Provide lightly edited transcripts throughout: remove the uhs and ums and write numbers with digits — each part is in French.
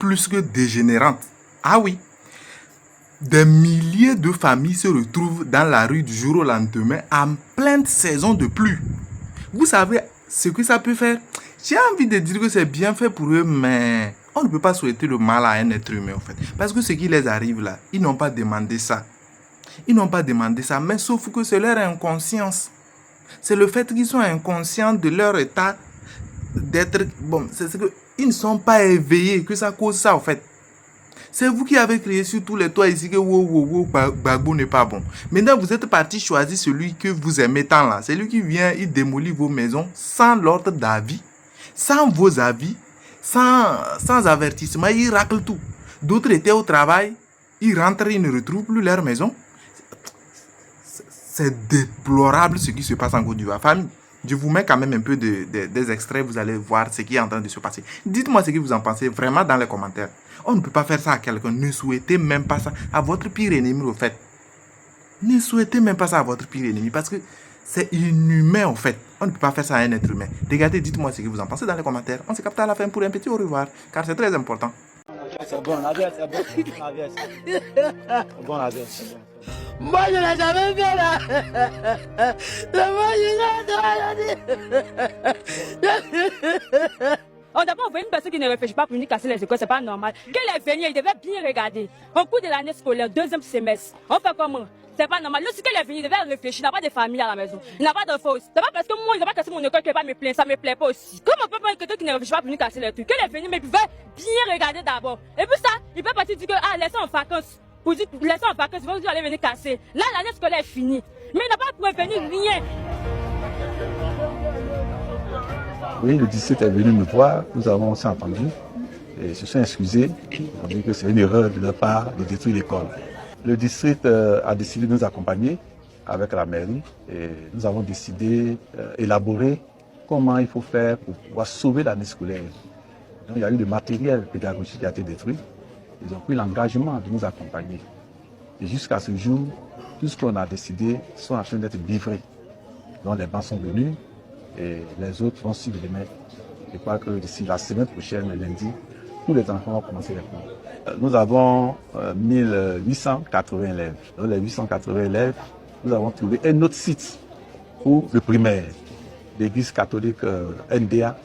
plus que dégénérante. Ah oui, des milliers de familles se retrouvent dans la rue du jour au lendemain en pleine saison de pluie. Vous savez ce que ça peut faire? J'ai envie de dire que c'est bien fait pour eux, mais on ne peut pas souhaiter le mal à un être humain en fait. Parce que ce qui les arrive là, ils n'ont pas demandé ça. Ils n'ont pas demandé ça, mais sauf que c'est leur inconscience. C'est le fait qu'ils sont inconscients de leur état d'être... Bon, c'est que ils ne sont pas éveillés que ça cause ça en fait. C'est vous qui avez crié sur tous les toits ici que Gbagbo n'est pas bon. Maintenant, vous êtes parti choisir celui que vous aimez tant là. C'est lui qui vient, il démolit vos maisons sans l'ordre d'avis, sans vos avis, sans avertissement, il racle tout. D'autres étaient au travail, ils rentrent, ils ne retrouvent plus leur maison. C'est déplorable ce qui se passe en Côte d'Ivoire. Famille, je vous mets quand même un peu des extraits, vous allez voir ce qui est en train de se passer. Dites-moi ce que vous en pensez vraiment dans les commentaires. On ne peut pas faire ça à quelqu'un. Ne souhaitez même pas ça à votre pire ennemi, au fait. Ne souhaitez même pas ça à votre pire ennemi parce que c'est inhumain, en fait. On ne peut pas faire ça à un être humain. Regardez, dites-moi ce que vous en pensez dans les commentaires. On se capte à la fin pour un petit au revoir, car c'est très important. C'est bon, la vie, c'est bon. La vie, c'est bon, la vie, c'est bon. Moi, je l'ai jamais fait là. Moi, On n'a pas envoyé une personne qui ne réfléchit pas pour venir casser les écoles, c'est pas normal. Qu'elle est venue, il devait bien regarder. Au cours de l'année scolaire, deuxième semestre, on fait comment? C'est pas normal. Lorsqu'elle est venue, il devait réfléchir. Il n'a pas de famille à la maison. Il n'a pas de force. C'est pas parce que moi, il n'a pas cassé mon école qu'il va me plaindre. Ça me plaît pas aussi. Comment on peut pas quelqu'un qui ne réfléchit pas pour venir casser les trucs? Qu'elle est venue, mais il pouvait bien regarder d'abord. Et puis ça, il peut partir dire que, ah, laissez en vacances. Pour dire, laissez en vacances, ils vont aller venir casser. Là, l'année scolaire est finie. Mais il n'a pas prévenu rien. Oui, le district est venu me voir, nous avons aussi entendu et se sont excusés. Ils ont dit que c'est une erreur de leur part de détruire l'école. Le district a décidé de nous accompagner avec la mairie et nous avons décidé d'élaborer comment il faut faire pour pouvoir sauver l'année scolaire. Donc, il y a eu le matériel pédagogique qui a été détruit. Ils ont pris l'engagement de nous accompagner. Et jusqu'à ce jour, tout ce qu'on a décidé sont en train d'être livrés. Donc les bancs sont venus et les autres vont suivre demain. Je crois que d'ici la semaine prochaine, lundi, tous les enfants vont commencer les cours. Nous avons 1880 élèves. Dans les 880 élèves, nous avons trouvé un autre site pour le primaire. L'église catholique NDA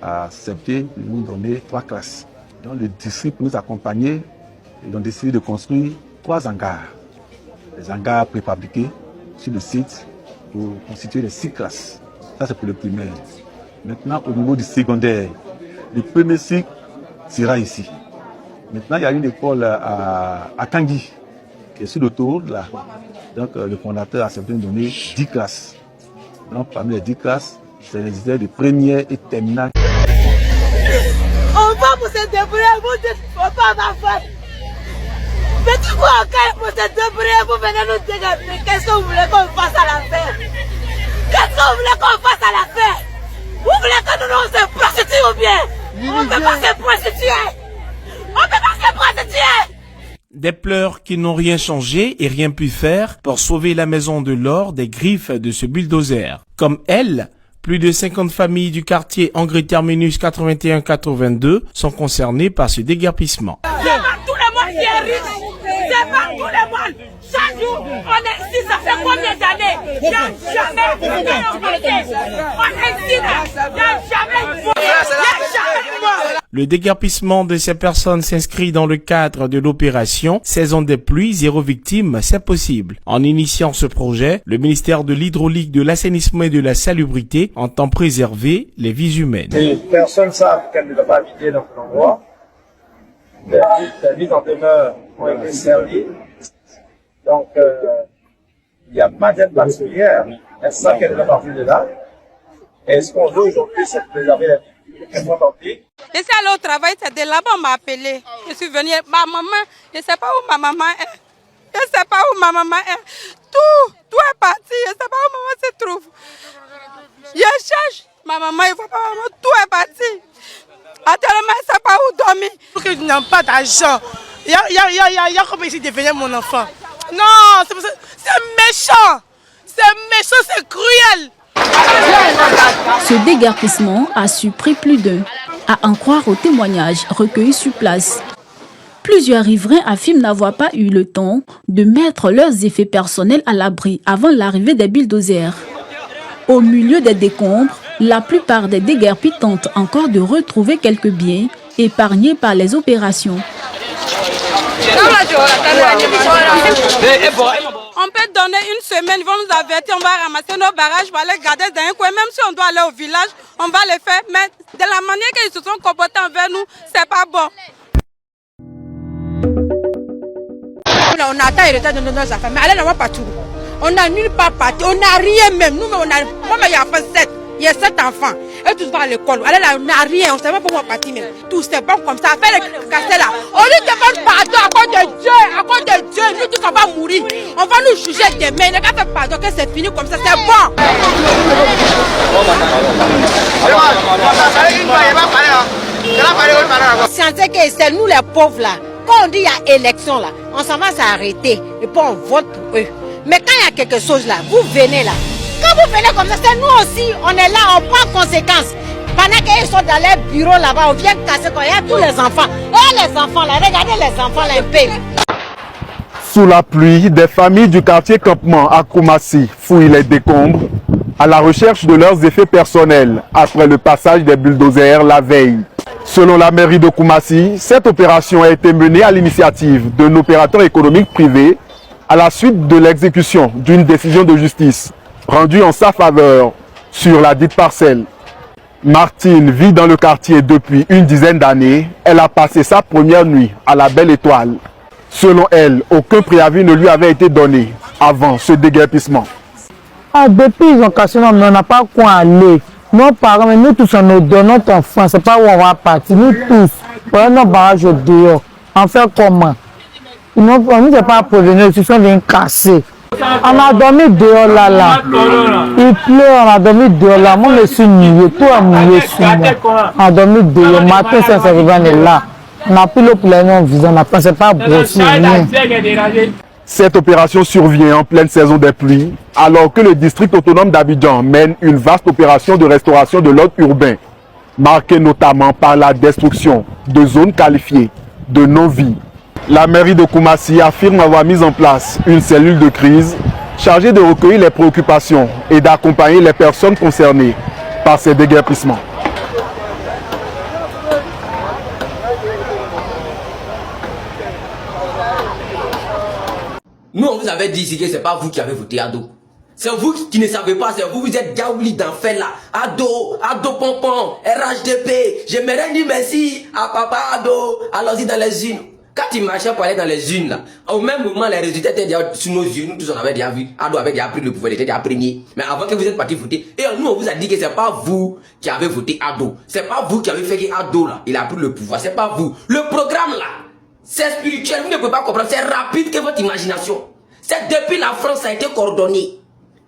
a accepté de nous donner 3 classes. Donc le district nous accompagner, ils ont décidé de construire 3 hangars. Des hangars préfabriqués sur le site pour constituer les 6 classes. Ça c'est pour le primaire. Maintenant au niveau du secondaire, le premier cycle sera ici. Maintenant il y a une école à Tanguy, qui est sur l'autoroute là. Donc le fondateur a accepté de donner 10 classes. Donc parmi les 10 classes, c'est les élèves de première et terminale. on va pour se débrouiller, vous dites, faut pas ma femme. Mais du coup, encore pour se débrouiller, vous venez nous dire, mais qu'est-ce que vous voulez qu'on fasse à l'affaire? Qu'est-ce que vous voulez qu'on fasse à l'affaire? Vous voulez que nous se prostituions ou bien? On ne peut pas se prostituer. On ne peut pas se prostituer. Des pleurs qui n'ont rien changé et rien pu faire pour sauver la maison de l'or des griffes de ce bulldozer. Comme elle, plus de 50 familles du quartier Angry Terminus 81-82 sont concernées par ce déguerpissement. C'est pas tout le monde qui est riche. C'est pas tout le monde. Chaque jour, on est ici, ça fait combien d'années? Il n'y a jamais augmenté. On est ici, il n'y a jamais volé. Il n'y a jamais mort. Le déguerpissement de ces personnes s'inscrit dans le cadre de l'opération Saison des pluies, 0 victime, c'est possible. En initiant ce projet, le ministère de l'Hydraulique, de l'Assainissement et de la Salubrité entend préserver les vies humaines. Les personnes savent qu'elles ne doivent pas habiter dans cet endroit. Les mises en demeure ont été servies. Donc, il n'y a pas d'aide particulière. Elles savent qu'elles doivent partir de là. Et ce qu'on veut aujourd'hui, c'est de préserver la vie. Je suis allée au travail, c'est de là-bas on m'a appelé. Je suis venue, ma maman, je ne sais pas où ma maman est. Je ne sais pas où ma maman est. Tout est parti, je ne sais pas où maman se trouve. Je cherche ma maman, il ne faut pas maman, tout est parti. Actuellement, je ne sais pas où dormir. Pour que je n'ai pas d'argent. Il y a comme ici devenir mon enfant. Non, c'est méchant. C'est méchant, c'est cruel. Ce déguerpissement a surpris plus d'un. à en croire aux témoignages recueillis sur place. Plusieurs riverains affirment n'avoir pas eu le temps de mettre leurs effets personnels à l'abri avant l'arrivée des bulldozers. Au milieu des décombres, la plupart des déguerpis tentent encore de retrouver quelques biens épargnés par les opérations. On peut donner une semaine, ils vont nous avertir, on va ramasser nos barrages, on va les garder dans un coin. Même si on doit aller au village, on va les faire. Mais de la manière qu'ils se sont comportés envers nous, c'est pas bon. On attend le retard de nos affaires, mais allez, on va pas tout. On n'a nulle part parti, on n'a rien même. Nous, on a, moi, il y a fait 7. Il y a 7 enfants. Et tous vont à l'école. Allez là, on n'a rien. On ne sait pas pourquoi on partit même. Tout c'est bon comme ça. Faire les casser là. On lui demande pardon à cause de Dieu. À cause de Dieu. Nous tous, on va mourir. On va nous juger demain. Ne pas faire pardon que c'est fini comme ça. C'est bon. C'est nous les pauvres là. Quand on dit il y a élection là, on s'en va s'arrêter. Et puis on vote pour eux. Mais quand il y a quelque chose là, vous venez là. Quand vous venez comme ça, c'est nous aussi, on est là, on prend conséquence. Pendant qu'ils sont dans les bureaux là-bas, on vient casser quand il y a tous les enfants. Et les enfants là, regardez les enfants là un peu. Sous la pluie, des familles du quartier Campement à Koumassi fouillent les décombres à la recherche de leurs effets personnels après le passage des bulldozers la veille. Selon la mairie de Koumassi, cette opération a été menée à l'initiative d'un opérateur économique privé à la suite de l'exécution d'une décision de justice rendue en sa faveur sur la dite parcelle. Martine vit dans le quartier depuis une dizaine d'années. Elle a passé sa première nuit à la Belle Étoile. Selon elle, aucun préavis ne lui avait été donné avant ce déguerpissement. Depuis ils ont cassé, on n'a pas quoi aller. Nos parents, nous tous, on nous donne notre enfant. C'est pas où on va partir. Nous tous, on nos barrages dehors. On fait comment? On ne sait pas prévenir, ils sont venus casser. On a dormi dehors là. Il pleut, on a dormi dehors là. Moi, je suis mouillé, tout est mouillé sur moi. On a dormi dehors. Matin, ça s'est réveillé là. On a pris le plein en visant, on n'a pensé pas brosser. Cette opération survient en pleine saison des pluies, alors que le district autonome d'Abidjan mène une vaste opération de restauration de l'ordre urbain, marquée notamment par la destruction de zones qualifiées de non-vie. La mairie de Koumassi affirme avoir mis en place une cellule de crise chargée de recueillir les préoccupations et d'accompagner les personnes concernées par ces déguerpissements. Nous, on vous avait dit ici que ce n'est pas vous qui avez voté Ado. C'est vous qui ne savez pas, c'est vous, vous êtes Gaouli d'enfer là. Ado Pompon, RHDP. J'aimerais dire merci à papa Ado. Allons-y dans les unes. Quand il marchait pour aller dans les unes là, au même moment, les résultats étaient déjà sous nos yeux. Nous tous, on avait déjà vu. Ado avait déjà pris le pouvoir, il était déjà premier. Mais avant que vous êtes parti voter, et nous, on vous a dit que c'est pas vous qui avez voté Ado. C'est pas vous qui avez fait que Ado là, il a pris le pouvoir. C'est pas vous. Le programme là, c'est spirituel, vous ne pouvez pas comprendre, c'est rapide que votre imagination. C'est depuis la France, ça a été coordonné.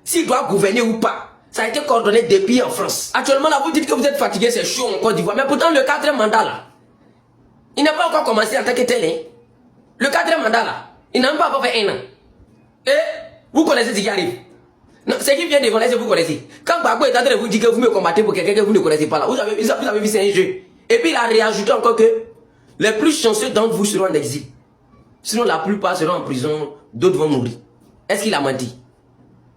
S'il doit gouverner ou pas, ça a été coordonné depuis en France. Actuellement là, vous dites que vous êtes fatigué, c'est chaud en Côte d'Ivoire. Mais pourtant, le 4e mandat là, il n'a pas encore commencé en tant que tel. Hein. Le 4e mandat là, il n'a même pas encore fait 1 an. Et vous connaissez ce qui arrive. Non, ce qui vient devant là, vous connaissez. Quand Gbagbo est en train de vous dire que vous me combattez pour quelqu'un que vous ne connaissez pas là, vous avez vu c'est un jeu. Et puis il a réajouté encore que les plus chanceux d'entre vous seront en exil. Sinon, la plupart seront en prison, d'autres vont mourir. Est-ce qu'il a menti?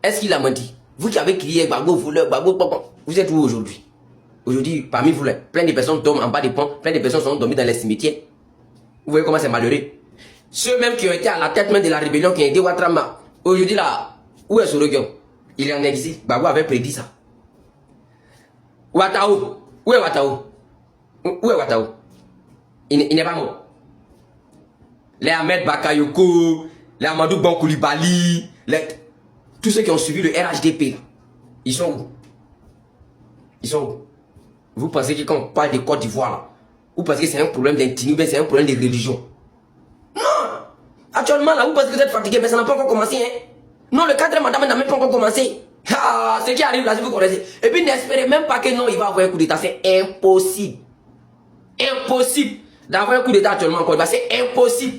Est-ce qu'il a menti? Vous qui avez crié Gbagbo voleur, Gbagbo papa, vous êtes où aujourd'hui? Aujourd'hui, parmi vous, là, plein de personnes tombent en bas des ponts, plein de personnes sont dormies dans les cimetières. Vous voyez comment c'est malheureux? Ceux même qui ont été à la tête même de la rébellion, qui ont aidé Ouattara, aujourd'hui là, où est Soroguion? Il est en exil. Gbagbo avait prédit ça. Ouattao, où est Ouattao? Où est Ouattao? Il n'est pas mort. Les Ahmed Bakayoko, les Amadou Bankoulibaly, tous ceux qui ont suivi le RHDP, ils sont où? Ils sont où? Vous pensez que quand on parle de Côte d'Ivoire, là, vous pensez que c'est un problème d'intimité, c'est un problème de religion? Non! Actuellement, là, vous pensez que vous êtes fatigué, mais ça n'a pas encore commencé, hein? Non, le 4e mandat n'a même pas encore commencé. Ah, ce qui arrive là, si vous connaissez. Et puis, n'espérez même pas que non, il va avoir un coup d'état. C'est impossible. Impossible d'avoir un coup d'état actuellement en Côte d'Ivoire. C'est impossible.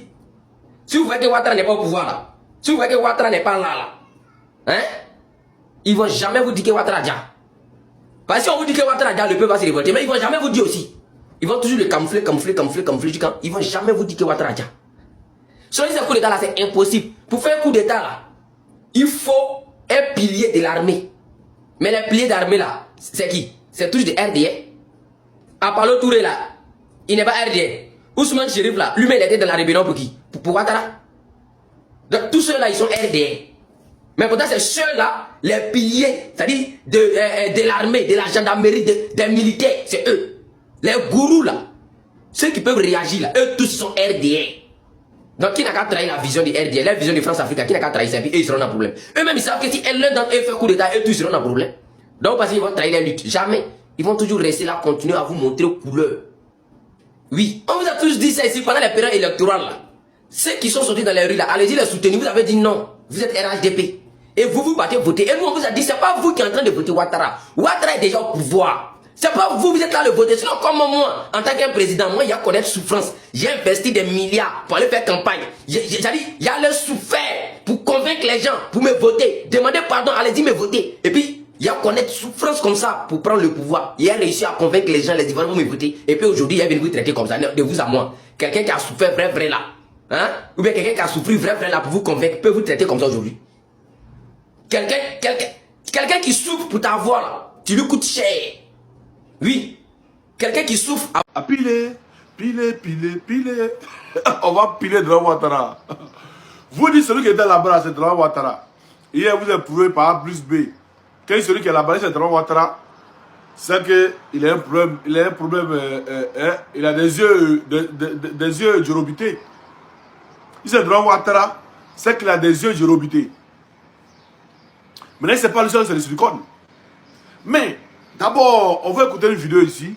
Si vous voyez que Ouattara n'est pas au pouvoir là, si vous voyez que Ouattara n'est pas là, hein, ils vont jamais vous dire que Ouattara a déjà. Parce que si on vous dit que Ouattara a déjà, le peuple va se révolter, mais ils vont jamais vous dire aussi. Ils vont toujours le camoufler. Jusqu'à ils vont jamais vous dire que Ouattara a déjà. Si on dit un coup d'état là, c'est impossible. Pour faire un coup d'état là, il faut un pilier de l'armée. Mais les piliers d'armée là, c'est qui? C'est toujours des RDA. Apollo Touré là, il n'est pas RDA. Ousmane Chérif là, lui-même il était dans la rébellion pour qui? Pour Ouattara. Donc tous ceux là, ils sont RDA. Mais pourtant c'est ceux là, les piliers, c'est-à-dire de l'armée, de la gendarmerie, des militaires, c'est eux. Les gourous là, ceux qui peuvent réagir là, eux tous sont RDA. Donc qui n'a qu'à trahir la vision du RDA, la vision de France-Afrique, qui n'a qu'à trahir ça, et puis eux ils seront dans le problème. Eux-mêmes ils savent que si l'un d'entre eux fait coup d'état, eux tous seront dans le problème. Donc parce qu'ils vont trahir la lutte, jamais. Ils vont toujours rester là, continuer à vous montrer aux couleurs. Oui, on vous a tous dit ça ici pendant les périodes électorales là. Ceux qui sont sortis dans les rues là, allez-y les soutenir, vous avez dit non, vous êtes RHDP. Et vous partez voter. Et nous on vous a dit, c'est pas vous qui êtes en train de voter Ouattara. Ouattara est déjà au pouvoir. C'est pas vous, vous êtes là le voter. Sinon, comme moi, en tant qu'un président, moi, il y a connaître souffrance. J'ai investi des milliards pour aller faire campagne. J'ai dit, il y a le souffert pour convaincre les gens, pour me voter. Demandez pardon, allez-y me voter. Et puis, il y a connaître souffrance comme ça pour prendre le pouvoir. Il a réussi à convaincre les gens, les dire, vous me voter. Et puis aujourd'hui, il est venu vous traiter comme ça, de vous à moi. Quelqu'un qui a souffert vrai là. Hein? Ou bien quelqu'un qui a souffert vrai là pour vous convaincre, peut vous traiter comme ça aujourd'hui. Quelqu'un qui souffre pour t'avoir là, tu lui coûtes cher. Oui, quelqu'un qui souffre à piler. On va piler devant Ouattara. Vous dites celui qui était là-bas, c'est devant Ouattara. Hier, vous êtes prouvé par A plus B. Quand celui qui est là-bas, c'est devant Ouattara, c'est qu'il a un problème, il a des yeux jorobités. Si c'est devant Ouattara, c'est qu'il a des yeux jorobités. Maintenant, ce n'est pas le seul, c'est le silicone. Mais, d'abord, on va écouter une vidéo ici,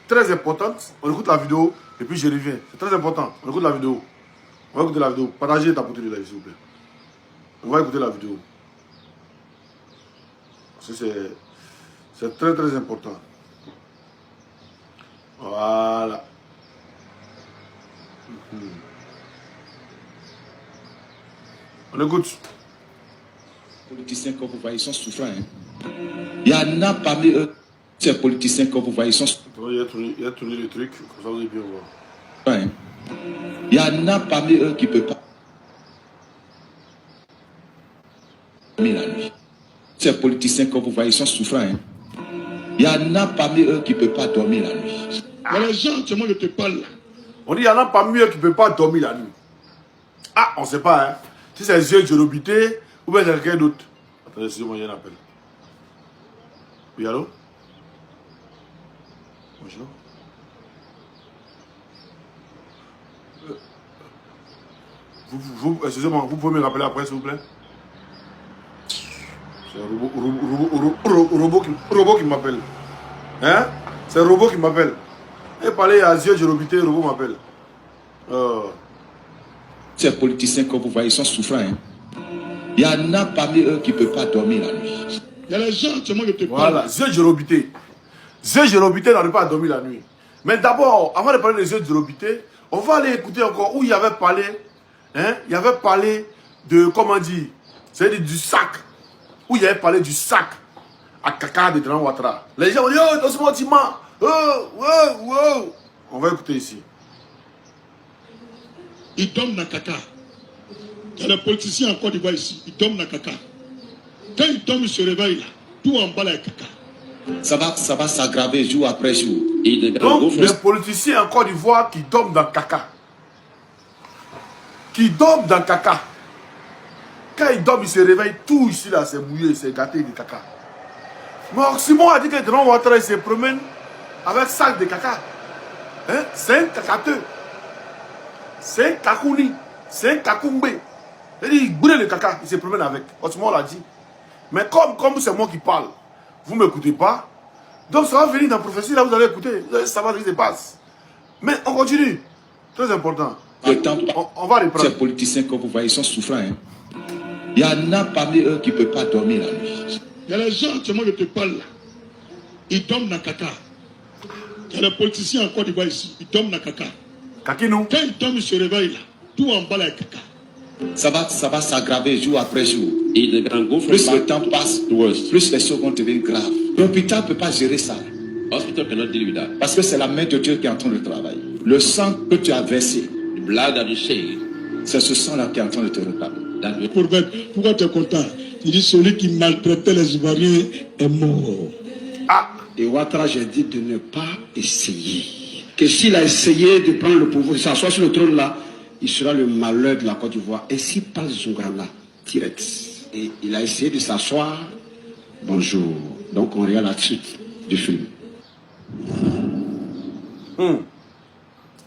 très importante. On écoute la vidéo et puis je reviens. C'est très important. On écoute la vidéo. On va écouter la vidéo. Partagez ta bouteille de live, s'il vous plaît. On va écouter la vidéo. C'est très très important. Voilà. On écoute. Politiciens que vous voyez sont souffrants. Il y en a parmi eux, ces politiciens que vous voyez sont souffrants. Il a tourné le truc, comme ça vous allez bien voir. Il y en a parmi eux qui ne peuvent pas dormir la nuit. Ces politiciens que vous voyez sont souffrants. Il y en a parmi eux qui ne peuvent pas dormir la nuit. Il y a les gens, seulement je te parle là. On dit il y en a parmi eux qui ne peuvent pas dormir la nuit. Ah, on ne sait pas, hein. Si c'est les yeux jorobités, ou bien c'est quelqu'un d'autre. Attendez, excusez-moi, il y a un appel. Oui, allô? Bonjour. Excusez-moi, vous pouvez me rappeler après, s'il vous plaît? C'est un robot qui m'appelle. Hein? C'est un robot qui m'appelle. Et parler à yeux jorobités, le robot m'appelle. Ces politiciens que vous voyez sont souffrants. Il y en a parmi eux qui ne peuvent pas dormir la nuit. Il y a les gens, seulement je te parle. Voilà, yeux jorobités. Yeux jorobités n'arrivent pas à dormir la nuit. Mais d'abord, avant de parler des yeux jorobités, on va aller écouter encore où il y avait parlé. Hein, il y avait parlé de, comment dire, c'est-à-dire du sac. Où il y avait parlé du sac à caca de Grand Ouattara. Les gens ont dit, oh, doucement, tu mens. Oh. On va écouter ici. Ils dorment dans caca. Il y a les politiciens en Côte d'Ivoire ici, ils dorment dans caca. Quand ils dorment, ils se réveillent là, tout en bas là, caca. Ça va s'aggraver jour après jour. Donc, les politiciens en Côte d'Ivoire qui dorment dans caca. Qui dorment dans caca. Quand ils dorment, ils se réveillent, tout ici là, c'est mouillé, c'est gâté de caca. Mais Simon a dit que Grand Ouattara se promène avec sac de caca. Hein? C'est un cacateux. C'est un kakouni. C'est un kakoumbé. Il brûle le caca, il se promène avec. Osmo l'a dit. Mais comme c'est moi qui parle, vous ne m'écoutez pas. Donc ça va venir dans la prophétie, là vous allez écouter. Vous allez savoir ce qui se passe. Mais on continue. Très important. On va reprendre. Ces politiciens que vous voyez sont souffrants. Il y en a parmi eux qui ne peuvent pas dormir la nuit. Il y a les gens, seulement je te parle là. Ils dorment dans caca. Il y a les politiciens en Côte d'Ivoire ici, ils dorment dans caca. Kakinou. Quand ils dorment, ils se réveillent là, tout en bas là, caca. Ça va s'aggraver jour après jour. Plus le temps passe, plus les choses vont devenir graves. L'hôpital ne peut pas gérer ça. Pastor cannot deal with that. Parce que c'est la main de Dieu qui est en train de travailler. Le sang que tu as versé, the blood that you shed, c'est ce sang-là qui est en train de te réparer. Pourquoi tu es content? Il dit celui qui maltraitait les Ivoiriens est mort. Ah! Et Ouattara, j'ai dit de ne pas essayer. Que s'il a essayé de prendre le pouvoir, de s'asseoir sur le trône là, il sera le malheur de la Côte d'Ivoire. Et s'il passe Zungana, direct. Et il a essayé de s'asseoir. Bonjour. Donc on regarde la suite du film.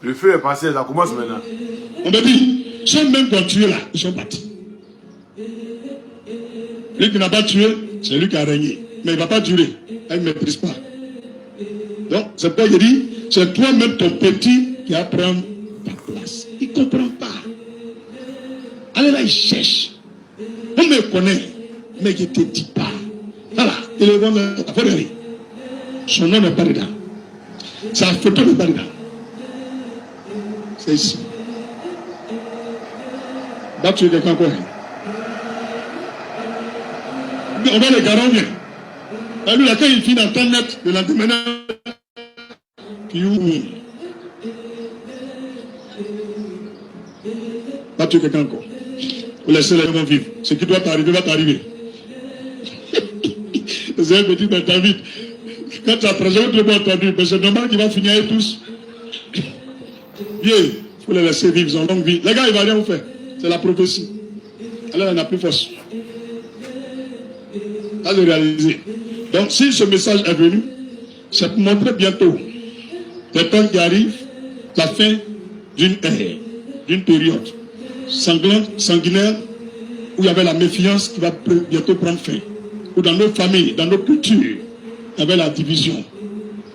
Le feu est passé, ça commence maintenant. On m'a dit, ceux même qui ont tué là, ils sont partis. Lui qui n'a pas tué, c'est lui qui a régné. Mais il ne va pas durer. Il ne maîtrise pas. Donc, c'est pourquoi il dit, c'est toi-même ton petit qui va prendre ta place. Il ne comprend pas. Allez là, il cherche. On me connaît, mais il ne te dit pas. Voilà, il est bon, son nom n'est pas dedans. Sa photo n'est pas dedans. C'est ici. Là, tu es quelqu'un quoi? On va les garder bien. Et lui, là, quand il finit dans ton net, le lendemain, là, tu es quelqu'un encore. Vous laissez les gens vivre. Ce qui doit t'arriver va t'arriver. C'est un petit peu vite. Quand tu as présenté le bon entendu, c'est normal qu'il va finir avec tous. Bien, il faut les laisser vivre, ils ont longue vie. Les gars, il ne va rien vous faire. C'est la prophétie. Alors, elle n'a plus force. À le réaliser. Donc, si ce message est venu, c'est pour montrer bientôt les temps qui arrivent, la fin d'une ère, d'une période sanglante, sanguinaire, où il y avait la méfiance qui va bientôt prendre fin. Où dans nos familles, dans nos cultures, il y avait la division.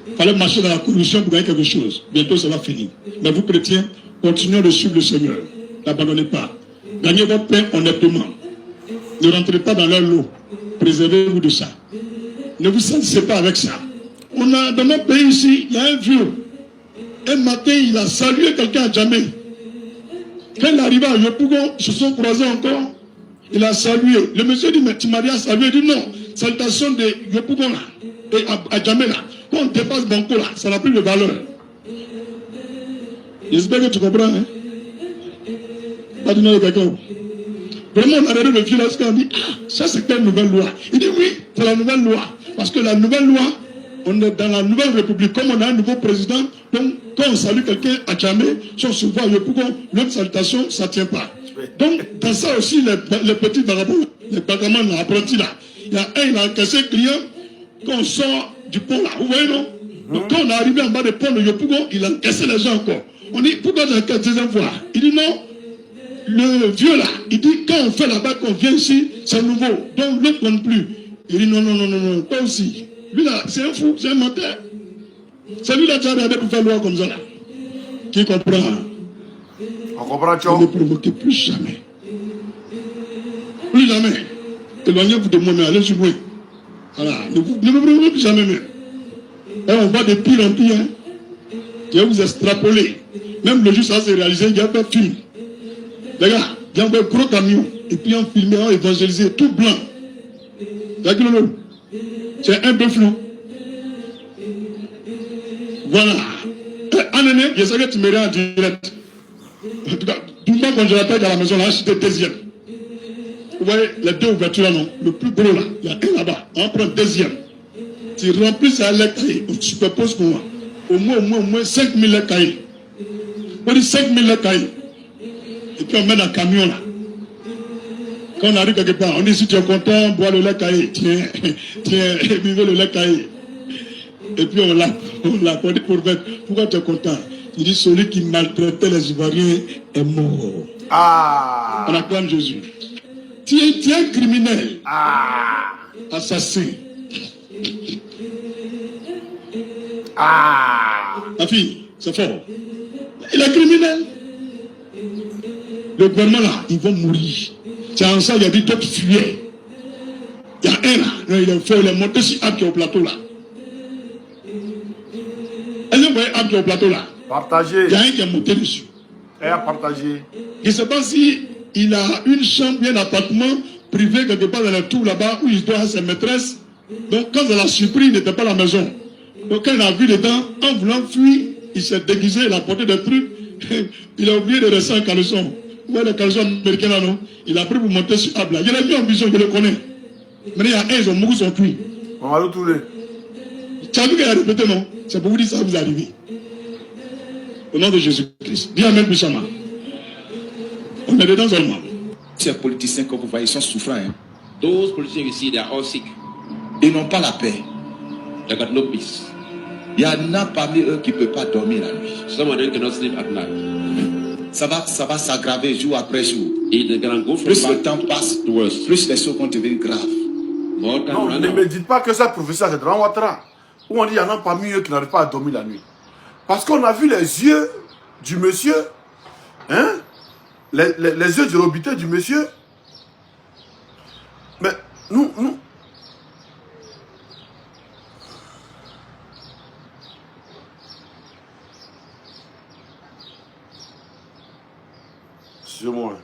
Il fallait marcher dans la corruption pour gagner quelque chose. Bientôt, ça va finir. Mais vous, chrétiens, continuez de suivre le Seigneur. N'abandonnez pas. Gagnez votre pain honnêtement. Ne rentrez pas dans leur lot. Préservez-vous de ça. Ne vous saisissez pas avec ça. On a, dans notre pays ici, il y a un vieux. Un matin, il a salué quelqu'un à Djamé. Quand il est arrivé à Yopougon, ils se sont croisés encore. Il a salué. Le monsieur dit, mais tu m'as dit saluer. Il dit non. Salutation de Yopougon là. Et à Djamé là. Quand on dépasse Banco là, ça n'a plus de valeur. J'espère que tu comprends. Hein? Pas de nom de quelqu'un. Vraiment, on a regardé le vieux là, on dit, ah, ça c'est quelle nouvelle loi? Il dit oui, c'est la nouvelle loi. Parce que la nouvelle loi, on est dans la nouvelle république. Comme on a un nouveau président, donc quand on salue quelqu'un à Djamé, si on se voit à Yopougon, l'autre salutation, ça ne tient pas. Donc, dans ça aussi, les petits vagabonds, les vagabonds, les apprentis là, il y a un, il a encaissé client, quand on sort du pont là, vous voyez non? Donc quand on est arrivé en bas du pont de Yopougon, il a encaissé les gens encore. On dit, pourquoi j'ai encaissé deuxième fois? Il dit non, le vieux là, il dit, quand on fait là-bas, qu'on vient ici, c'est nouveau, donc l'autre compte plus. Il dit non, non, non, non, non, toi aussi. Lui là, c'est un fou, c'est un menteur. C'est lui là qui a regardé pour faire loi comme ça là. Qui comprend? On comprend, tu ne provoquez plus jamais. Plus jamais. Éloignez-vous de moi, mais allez sur moi. Voilà. Ne me provoquez plus jamais même. Et on voit de pire en pire. Hein. Je vais vous extrapoler. Même le jour ça s'est réalisé, il y a un film. Les gars, il y a un gros camion. Et puis on filmait, on évangélisait, tout blanc. C'est un peu flou. Voilà. En année, je sais que tu me rends en direct. En tout cas, tout le monde quand je l'appelle à la maison, là, c'était deuxième. Vous voyez, les deux ouvertures là, non. Le plus gros là, il y a un là-bas. On prend deuxième. Tu remplis ça à l'écaille, on superpose pour moi. Au moins 5000 écailles. On dit 5000 écailles. Et puis on met dans le camion là. Quand on arrive quelque part, on dit si tu es content, bois le lait caillé. Tiens, buvez le lait caillé. Et puis on l'a dit pour mettre. Pourquoi tu es content? Il dit celui qui maltraitait les Ivoiriens est mort. Ah. On acclame Jésus. Tu es un criminel. Ah. Assassin. Ah. La fille, c'est fort. Il est criminel. Le gouvernement là, ils vont mourir. C'est en ça, il a dit d'autres fuyaient. Il y a un là, il est monté sur Ab qui est au plateau là. Elle est envoyée Ab qui est au plateau là. Partagé. Il y a un qui est monté dessus. Elle a partagé. Je ne sais pas si il a une chambre, un appartement privé quelque part dans la tour là-bas où il doit avoir ses maîtresses. Donc quand elle a surpris, il n'était pas à la maison. Donc quand il a vu dedans, en voulant fuir, il s'est déguisé, il a porté des trucs, il a oublié de rester en caleçon. Vous voyez les caleçons américains là, non? Il a pris pour monter sur Abla. Il a mis en vision, je le connais. Maintenant, il y a un, ils ont mouru son cuit. On va le trouver. Tu as vu qu'il a répété, non? C'est pour vous dire ça, vous arrivez. Au nom de Jésus-Christ. Dis Amen, Bishama. On est dedans seulement. Ces politiciens que vous voyez, ils sont souffrants. Hein. Those politicians you see, they are all sick. Ils n'ont pas la paix. They got no peace. Il y en a parmi eux qui ne peuvent pas dormir la nuit. Some of them cannot sleep at night. Ça va s'aggraver jour après jour. Et they're gonna go from plus bad le temps passe, to worse. plus les choses vont devenir graves. Non, ne me dites pas que ça professeur c'est Grand Ouattara. Où on dit qu'il y en a parmi eux qui n'arrivent pas à dormir la nuit. Parce qu'on a vu les yeux du monsieur, hein, les yeux du robité du monsieur. Mais nous. C'est moi.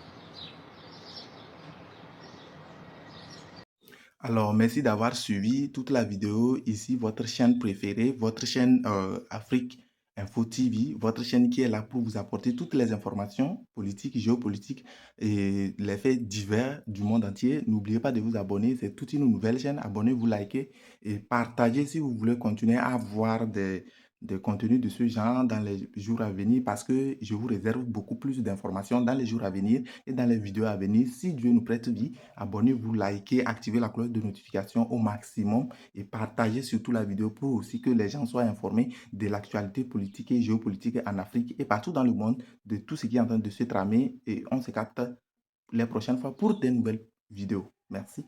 Alors, merci d'avoir suivi toute la vidéo. Ici, votre chaîne préférée, votre chaîne Afrique Info TV, votre chaîne qui est là pour vous apporter toutes les informations politiques, géopolitiques et les faits divers du monde entier. N'oubliez pas de vous abonner, c'est toute une nouvelle chaîne. Abonnez-vous, likez et partagez si vous voulez continuer à voir des contenus de ce genre dans les jours à venir parce que je vous réserve beaucoup plus d'informations dans les jours à venir et dans les vidéos à venir. Si Dieu nous prête vie, abonnez-vous, likez, activez la cloche de notification au maximum et partagez surtout la vidéo pour aussi que les gens soient informés de l'actualité politique et géopolitique en Afrique et partout dans le monde, de tout ce qui est en train de se tramer et on se capte les prochaines fois pour de nouvelles vidéos. Merci.